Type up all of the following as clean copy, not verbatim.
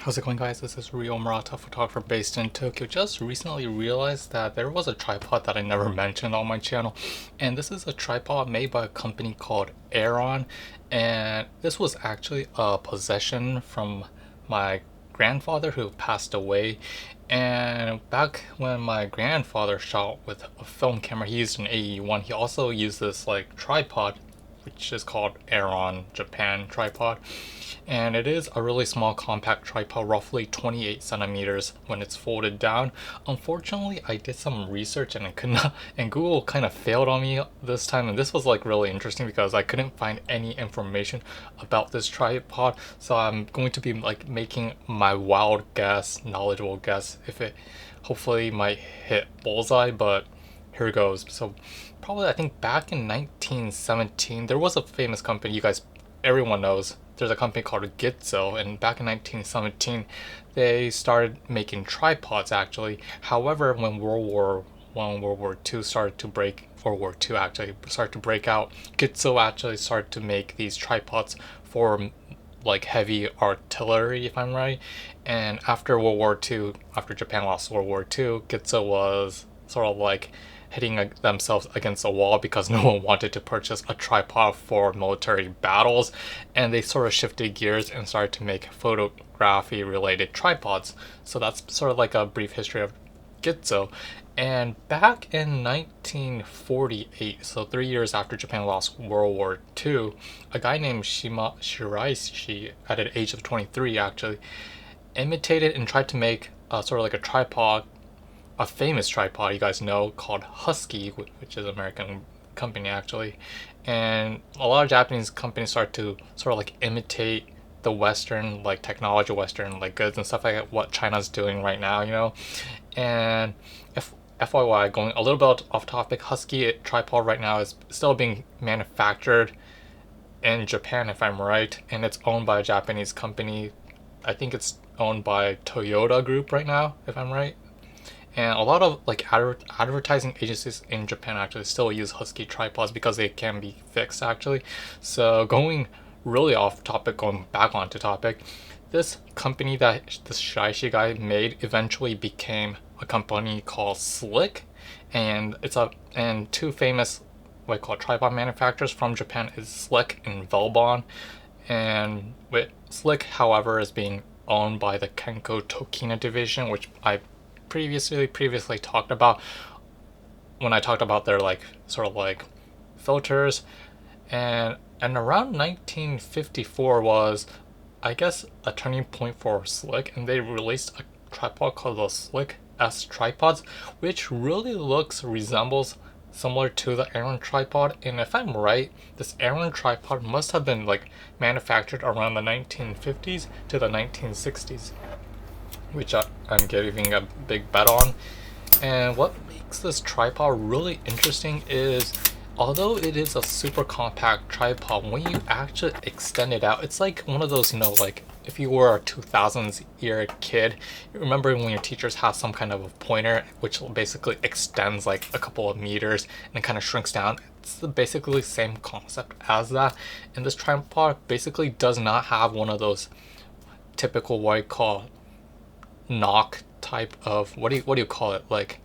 How's it going, guys? This is Ryo Murata, photographer based in Tokyo. Just recently realized that there was a tripod that I never mentioned on my channel, and this is a tripod made by a company called Aron, and this was actually a possession from my grandfather who passed away. And back when my grandfather shot with a film camera, he used an AE1. He also used this like tripod, which is called Aron Japan tripod, and it is a really small compact tripod, roughly 28 centimeters when it's folded down. Unfortunately, I did some research and I could not, and Google kind of failed on me this time, and this was like really interesting because I couldn't find any information about this tripod. So I'm going to be like making my wild guess, knowledgeable guess, if it hopefully might hit bullseye, but here goes. So probably I think back in 1917 there was a famous company everyone knows. There's a company called Gitzo, and back in 1917 they started making tripods actually. However, when World War II started to break, World War II actually started to break out, Gitzo actually started to make these tripods for like heavy artillery, if I'm right. And after World War II, after Japan lost World War II, Gitzo was sort of like hitting themselves against a wall because no one wanted to purchase a tripod for military battles, and they sort of shifted gears and started to make photography related tripods. So that's sort of like a brief history of Gitzo. And back in 1948, so 3 years after Japan lost World War II, a guy named Shima Shiraishi, at an age of 23 actually, imitated and tried to make sort of like a tripod, a famous tripod you guys know called Husky, which is an American company actually. And a lot of Japanese companies start to sort of like imitate the Western like technology, Western like goods and stuff like that, what China's doing right now. And FYI, going a little bit off topic, Husky tripod right now is still being manufactured in Japan, if I'm right, and it's owned by a Japanese company. I think it's owned by Toyota Group right now, if I'm right. And a lot of like advertising agencies in Japan actually still use Husky tripods because they can be fixed actually. So going really off topic, going back onto topic, this company that this Shiraishi guy made eventually became a company called Slick, and two famous what I call tripod manufacturers from Japan is Slick and Velbon. And with Slick, however, is being owned by the Kenko Tokina division, which I previously talked about when I talked about their like sort of like filters. And around 1954 was, I guess, a turning point for Slick, and they released a tripod called the Slick S tripods, which really resembles similar to the Aron tripod. And if I'm right, this Aron tripod must have been like manufactured around the 1950s to the 1960s, which I'm giving a big bet on. And what makes this tripod really interesting is, although it is a super compact tripod, when you actually extend it out, it's like one of those, like if you were a 2000s era kid, you remember when your teachers have some kind of a pointer which basically extends like a couple of meters and kind of shrinks down. It's basically the same concept as that. And this tripod basically does not have one of those typical what I call knock type of what do you call it, like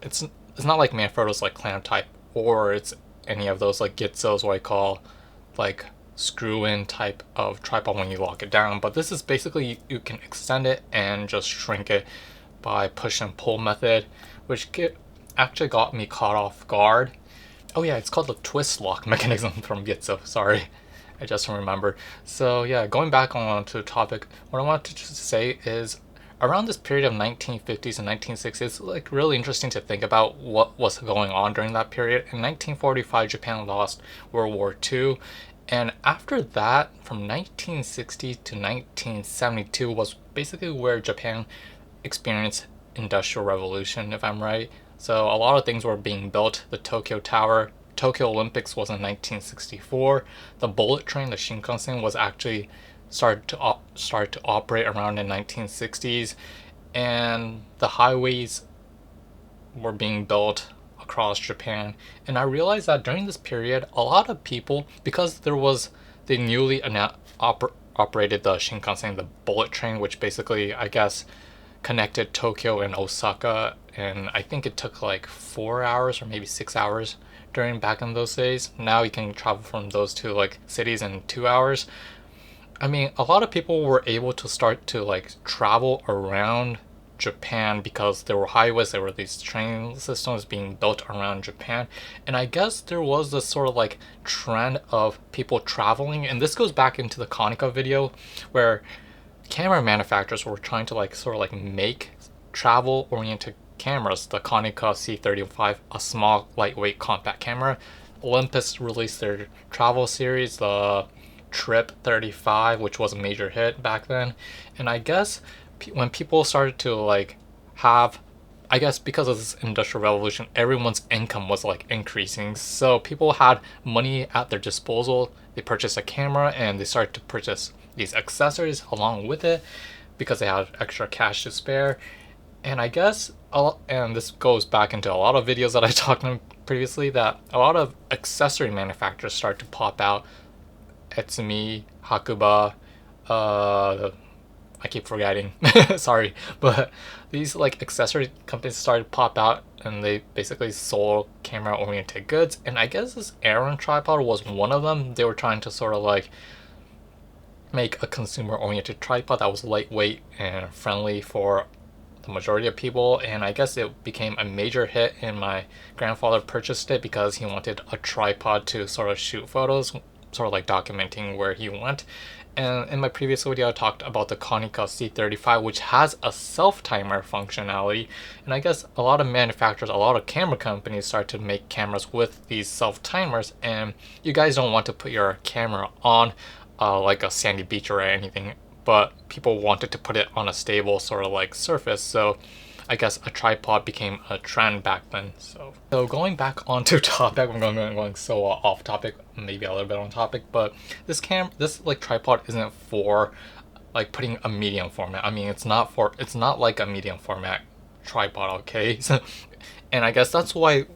it's not like Manfrotto's like clamp type, or it's any of those like Gitzo's what I call like screw in type of tripod when you lock it down. But this is basically you can extend it and just shrink it by push and pull method, which actually got me caught off guard. Oh yeah, it's called the twist lock mechanism from Gitzo, sorry, I just remembered. So yeah, going back on to the topic, what I wanted to say is around this period of 1950s and 1960s, it's like really interesting to think about what was going on during that period. In 1945, Japan lost World War II, and after that, from 1960 to 1972 was basically where Japan experienced industrial revolution, if I'm right. So a lot of things were being built. The Tokyo Tower, Tokyo Olympics was in 1964. The bullet train, the Shinkansen, was actually started to operate around in 1960s, and the highways were being built across Japan. And I realized that during this period, a lot of people, because there was the newly operated the Shinkansen, the bullet train, which basically, I guess, connected Tokyo and Osaka, and I think it took like 4 hours or maybe 6 hours during back in those days. Now you can travel from those two like cities in 2 hours. I mean, a lot of people were able to start to like travel around Japan because there were highways, there were these train systems being built around Japan. And I guess there was this sort of like trend of people traveling, and this goes back into the Konica video where camera manufacturers were trying to like sort of like make travel oriented cameras. The Konica C35, a small lightweight compact camera. Olympus released their travel series, the Trip 35, which was a major hit back then. And I guess when people started to like have, I guess because of this industrial revolution, everyone's income was like increasing. So people had money at their disposal. They purchased a camera and they started to purchase these accessories along with it because they had extra cash to spare. And I guess, and this goes back into a lot of videos that I talked about previously, that a lot of accessory manufacturers start to pop out. Etsumi, Hakuba, I keep forgetting, sorry, but these like accessory companies started to pop out and they basically sold camera oriented goods. And I guess this Aron tripod was one of them. They were trying to sort of like make a consumer oriented tripod that was lightweight and friendly for the majority of people, and I guess it became a major hit, and my grandfather purchased it because he wanted a tripod to sort of shoot photos, sort of like documenting where he went. And in my previous video I talked about the Konica C35, which has a self-timer functionality, and I guess a lot of manufacturers, a lot of camera companies start to make cameras with these self-timers, and you guys don't want to put your camera on like a sandy beach or anything, but people wanted to put it on a stable sort of like surface, so I guess a tripod became a trend back then. So going back onto topic, I'm going so off topic, maybe a little bit on topic, but this like tripod isn't for like putting a medium format. I mean, it's not like a medium format tripod, okay? So, and I guess that's why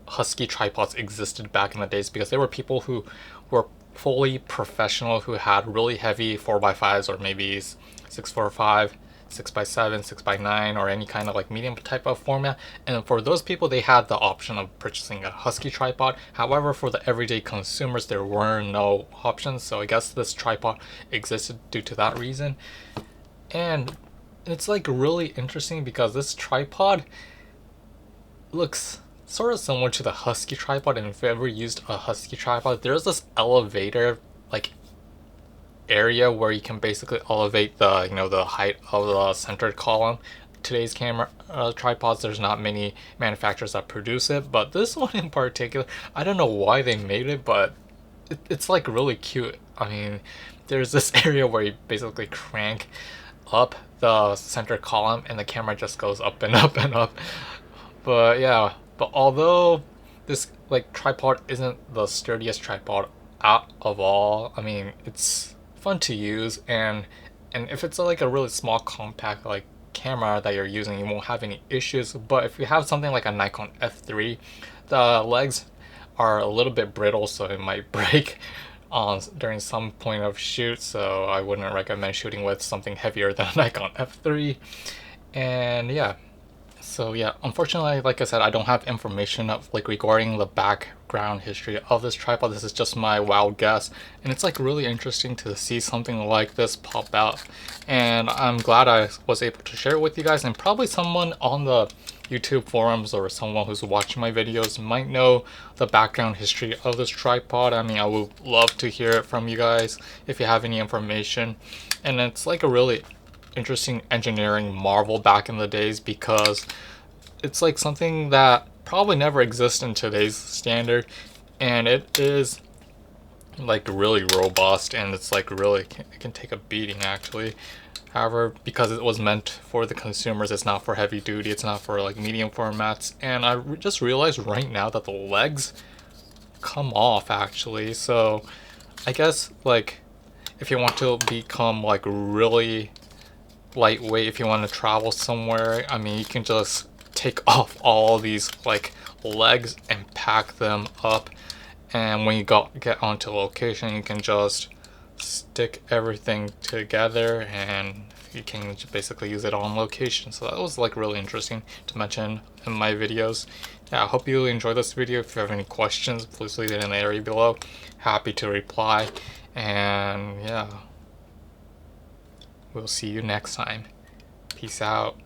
Husky tripods existed back in the days, because there were people who were fully professional who had really heavy 4x5s or maybe 645, 6x7, 6x9, or any kind of like medium type of format. And for those people, they had the option of purchasing a Husky tripod. However, for the everyday consumers, there were no options. So I guess this tripod existed due to that reason. And it's like really interesting because this tripod looks sort of similar to the Husky tripod, and if you ever used a Husky tripod, there's this elevator like area where you can basically elevate the the height of the centered column. Today's camera tripods, there's not many manufacturers that produce it, but this one in particular, I don't know why they made it, but it's like really cute. I mean, there's this area where you basically crank up the center column and the camera just goes up and up and up. But yeah, but although this like tripod isn't the sturdiest tripod out of all, I mean, it's fun to use, and if it's like a really small compact like camera that you're using, you won't have any issues. But if you have something like a Nikon F3, the legs are a little bit brittle, so it might break on during some point of shoot, so I wouldn't recommend shooting with something heavier than a Nikon F3. And yeah, so yeah, unfortunately, like I said, I don't have information of like regarding the background history of this tripod. This is just my wild guess, and it's like really interesting to see something like this pop out, and I'm glad I was able to share it with you guys. And probably someone on the YouTube forums or someone who's watching my videos might know the background history of this tripod. I mean, I would love to hear it from you guys if you have any information. And it's like a really interesting engineering marvel back in the days, because it's like something that probably never exists in today's standard, and it is like really robust, and it's like really it can take a beating actually. However, because it was meant for the consumers, it's not for heavy duty, it's not for like medium formats. And I just realized right now that the legs come off actually, so I guess like if you want to become like really lightweight, if you want to travel somewhere, I mean, you can just take off all these like legs and pack them up, and when you get onto location, you can just stick everything together, and you can basically use it on location. So that was like really interesting to mention in my videos. Yeah, I hope you enjoyed this video. If you have any questions, please leave it in the area below. Happy to reply. And yeah, we'll see you next time. Peace out.